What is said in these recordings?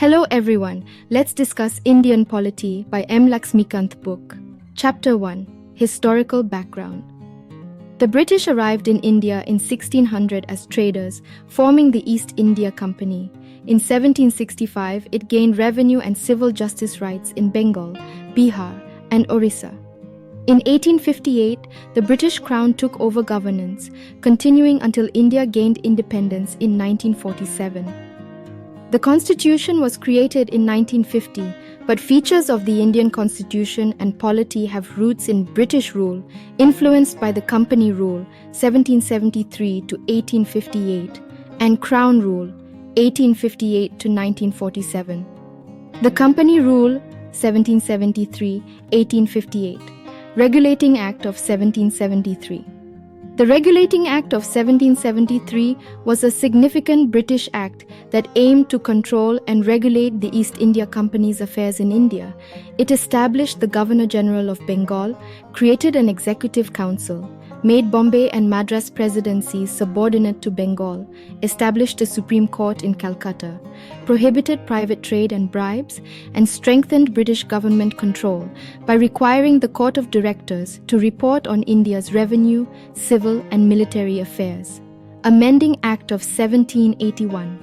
Hello everyone, let's discuss Indian Polity by Laxmikanth book. Chapter 1, Historical Background. The British arrived in India in 1600 as traders, forming the East India Company. In 1765, it gained revenue and civil justice rights in Bengal, Bihar, and Orissa. In 1858, the British Crown took over governance, continuing until India gained independence in 1947. The Constitution was created in 1950, but features of the Indian Constitution and polity have roots in British rule, influenced by the Company Rule 1773 to 1858 and Crown Rule 1858 to 1947. The Company Rule 1773-1858, Regulating Act of 1773. The Regulating Act of 1773 was a significant British act that aimed to control and regulate the East India Company's affairs in India. It established the Governor-General of Bengal, created an executive council, made Bombay and Madras presidencies subordinate to Bengal, established a Supreme Court in Calcutta, prohibited private trade and bribes, and strengthened British government control by requiring the Court of Directors to report on India's revenue, civil and military affairs. Amending Act of 1781.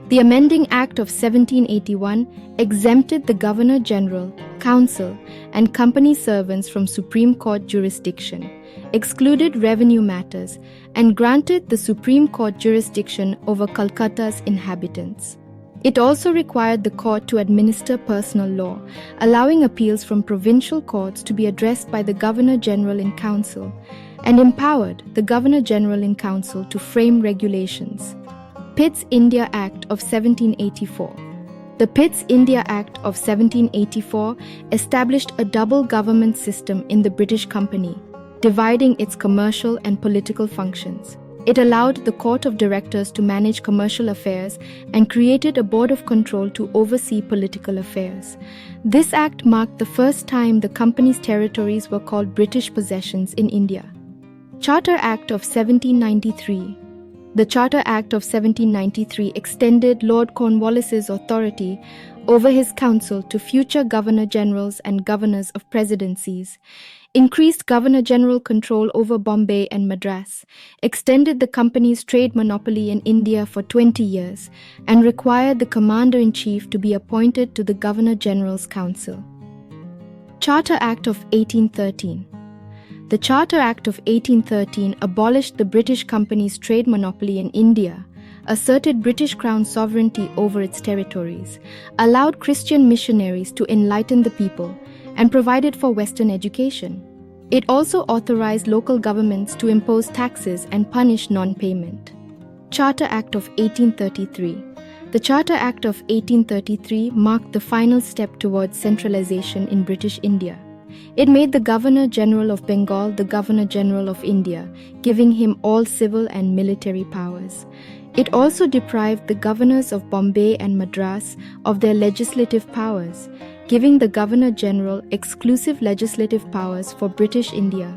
The Amending Act of 1781 exempted the Governor-General, Council, and company servants from Supreme Court jurisdiction, excluded revenue matters, and granted the Supreme Court jurisdiction over Calcutta's inhabitants. It also required the court to administer personal law, allowing appeals from provincial courts to be addressed by the Governor-General in Council, and empowered the Governor-General in Council to frame regulations. Pitt's India Act of 1784. The Pitt's India Act of 1784 established a double government system in the British Company, dividing its commercial and political functions. It allowed the Court of Directors to manage commercial affairs and created a board of control to oversee political affairs. This act marked the first time the company's territories were called British possessions in India. Charter Act of 1793. The Charter Act of 1793 extended Lord Cornwallis's authority over his council to future Governor-Generals and Governors of Presidencies, increased Governor-General control over Bombay and Madras, extended the company's trade monopoly in India for 20 years, and required the Commander-in-Chief to be appointed to the Governor-General's Council. Charter Act of 1813. The Charter Act of 1813 abolished the British Company's trade monopoly in India, asserted British Crown sovereignty over its territories, allowed Christian missionaries to enlighten the people, and provided for Western education. It also authorized local governments to impose taxes and punish non-payment. Charter Act of 1833. The Charter Act of 1833 marked the final step towards centralization in British India. It made the Governor-General of Bengal the Governor-General of India, giving him all civil and military powers. It also deprived the governors of Bombay and Madras of their legislative powers, giving the Governor-General exclusive legislative powers for British India.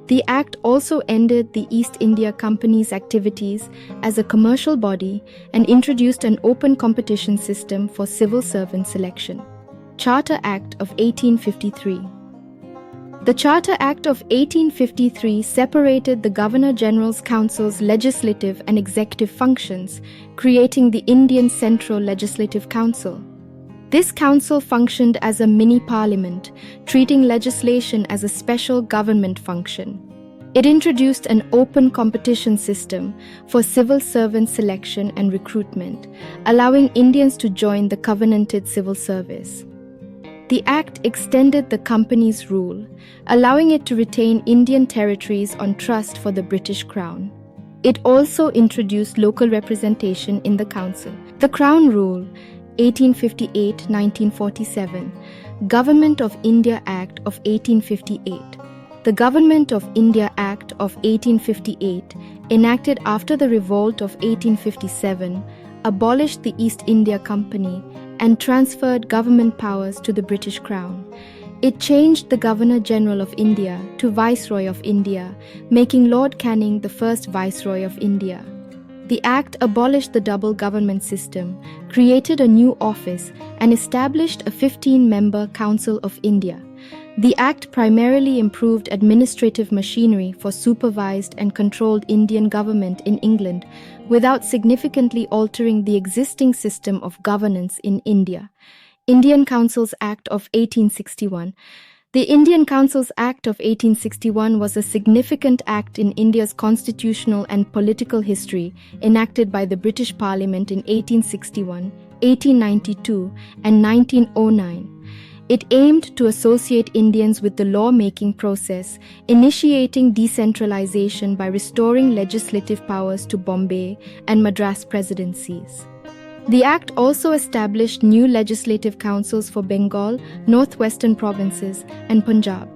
The Act also ended the East India Company's activities as a commercial body and introduced an open competition system for civil servant selection. Charter Act of 1853. The Charter Act of 1853 separated the Governor-General's Council's legislative and executive functions, creating the Indian Central Legislative Council. This council functioned as a mini-parliament, treating legislation as a special government function. It introduced an open competition system for civil servant selection and recruitment, allowing Indians to join the covenanted civil service. The Act extended the company's rule, allowing it to retain Indian territories on trust for the British Crown. It also introduced local representation in the Council. The Crown Rule 1858-1947, Government of India Act of 1858. The Government of India Act of 1858, enacted after the Revolt of 1857, abolished the East India Company and transferred government powers to the British Crown. It changed the Governor-General of India to Viceroy of India, making Lord Canning the first Viceroy of India. The Act abolished the double government system, created a new office, and established a 15-member Council of India. The Act primarily improved administrative machinery for supervised and controlled Indian government in England without significantly altering the existing system of governance in India. Indian Councils Act of 1861. The Indian Councils Act of 1861 was a significant act in India's constitutional and political history, enacted by the British Parliament in 1861, 1892, and 1909. It aimed to associate Indians with the law-making process, initiating decentralization by restoring legislative powers to Bombay and Madras presidencies. The Act also established new legislative councils for Bengal, northwestern provinces, and Punjab.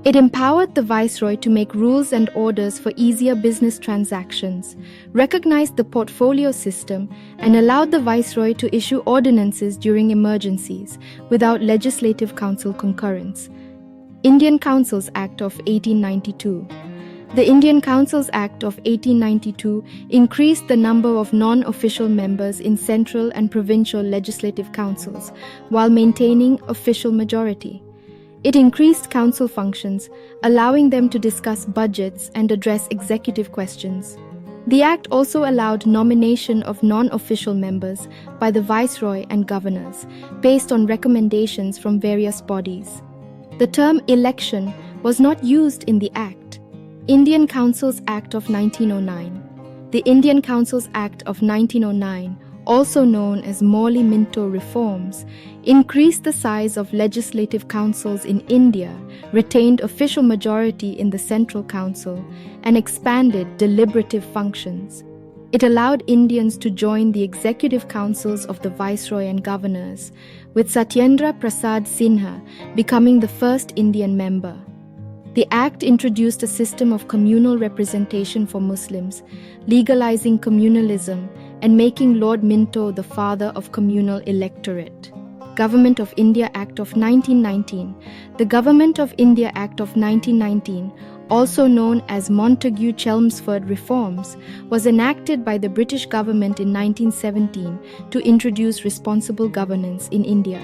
It empowered the Viceroy to make rules and orders for easier business transactions, recognized the portfolio system, and allowed the Viceroy to issue ordinances during emergencies without Legislative Council concurrence. Indian Councils Act of 1892. The Indian Councils Act of 1892 increased the number of non-official members in central and provincial legislative councils while maintaining official majority. It increased council functions, allowing them to discuss budgets and address executive questions. The Act also allowed nomination of non-official members by the Viceroy and governors, based on recommendations from various bodies. The term election was not used in the Act. Indian Councils Act of 1909. The Indian Councils Act of 1909, also known as Morley-Minto reforms, increased the size of legislative councils in India, retained official majority in the Central Council, and expanded deliberative functions. It allowed Indians to join the executive councils of the Viceroy and governors, with Satyendra Prasad Sinha becoming the first Indian member. The Act introduced a system of communal representation for Muslims, legalizing communalism and making Lord Minto the father of communal electorate. Government of India Act of 1919. The Government of India Act of 1919, also known as Montagu-Chelmsford Reforms, was enacted by the British government in 1917 to introduce responsible governance in India.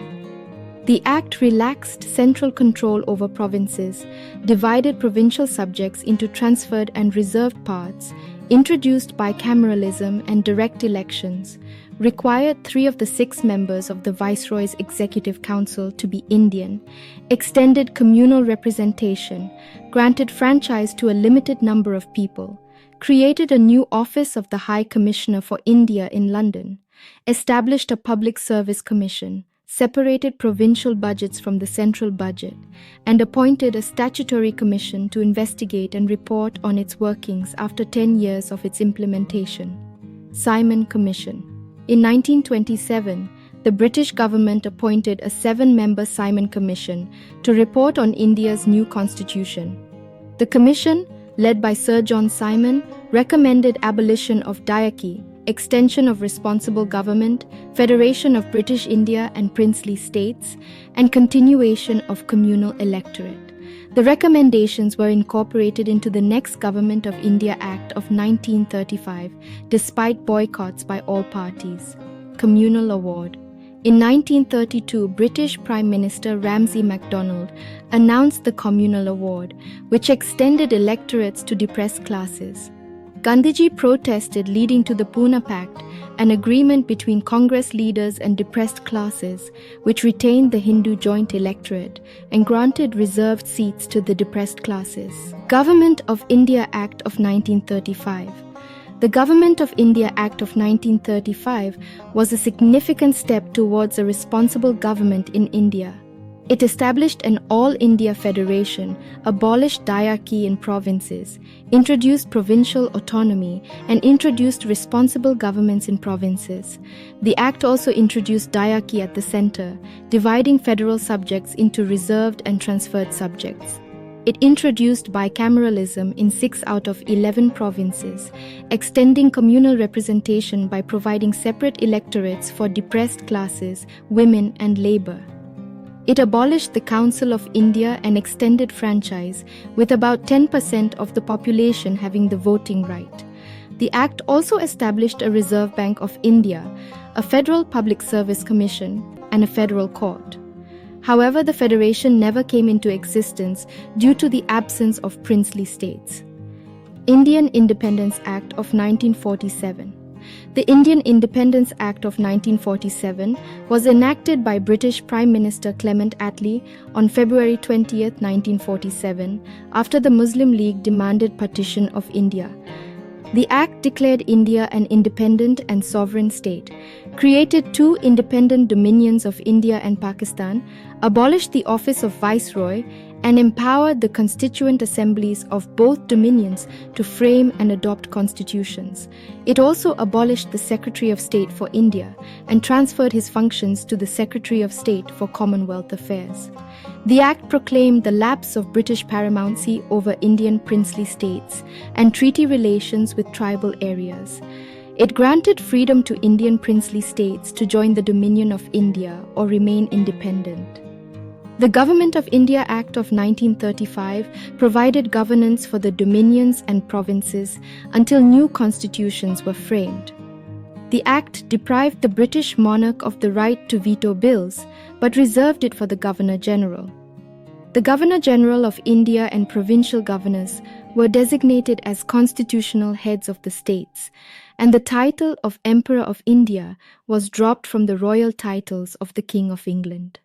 The Act relaxed central control over provinces, divided provincial subjects into transferred and reserved parts, introduced bicameralism and direct elections, required 3 of the 6 members of the Viceroy's Executive Council to be Indian, extended communal representation, granted franchise to a limited number of people, created a new office of the High Commissioner for India in London, established a Public Service Commission, separated provincial budgets from the central budget, and appointed a statutory commission to investigate and report on its workings after 10 years of its implementation. Simon Commission. In 1927, the British government appointed a 7-member Simon Commission to report on India's new constitution. The commission, led by Sir John Simon, recommended abolition of diarchy, extension of responsible government, federation of British India and princely states, and continuation of communal electorate. The recommendations were incorporated into the next Government of India Act of 1935, despite boycotts by all parties. Communal Award. In 1932, British Prime Minister Ramsay MacDonald announced the Communal Award, which extended electorates to depressed classes. Gandhiji protested, leading to the Pune Pact, an agreement between Congress leaders and depressed classes, which retained the Hindu joint electorate and granted reserved seats to the depressed classes. Government of India Act of 1935. The Government of India Act of 1935 was a significant step towards a responsible government in India. It established an all-India federation, abolished diarchy in provinces, introduced provincial autonomy, and introduced responsible governments in provinces. The Act also introduced diarchy at the centre, dividing federal subjects into reserved and transferred subjects. It introduced bicameralism in 6 out of 11 provinces, extending communal representation by providing separate electorates for depressed classes, women, and labour. It abolished the Council of India and extended franchise, with about 10% of the population having the voting right. The Act also established a Reserve Bank of India, a Federal Public Service Commission, and a federal court. However, the federation never came into existence due to the absence of princely states. Indian Independence Act of 1947. The Indian Independence Act of 1947 was enacted by British Prime Minister Clement Attlee on February 20, 1947, after the Muslim League demanded partition of India. The Act declared India an independent and sovereign state, created two independent dominions of India and Pakistan, abolished the office of Viceroy, and empowered the constituent assemblies of both dominions to frame and adopt constitutions. It also abolished the Secretary of State for India and transferred his functions to the Secretary of State for Commonwealth Affairs. The Act proclaimed the lapse of British paramountcy over Indian princely states and treaty relations with tribal areas. It granted freedom to Indian princely states to join the Dominion of India or remain independent. The Government of India Act of 1935 provided governance for the dominions and provinces until new constitutions were framed. The Act deprived the British monarch of the right to veto bills, but reserved it for the Governor-General. The Governor-General of India and provincial governors were designated as constitutional heads of the states, and the title of Emperor of India was dropped from the royal titles of the King of England.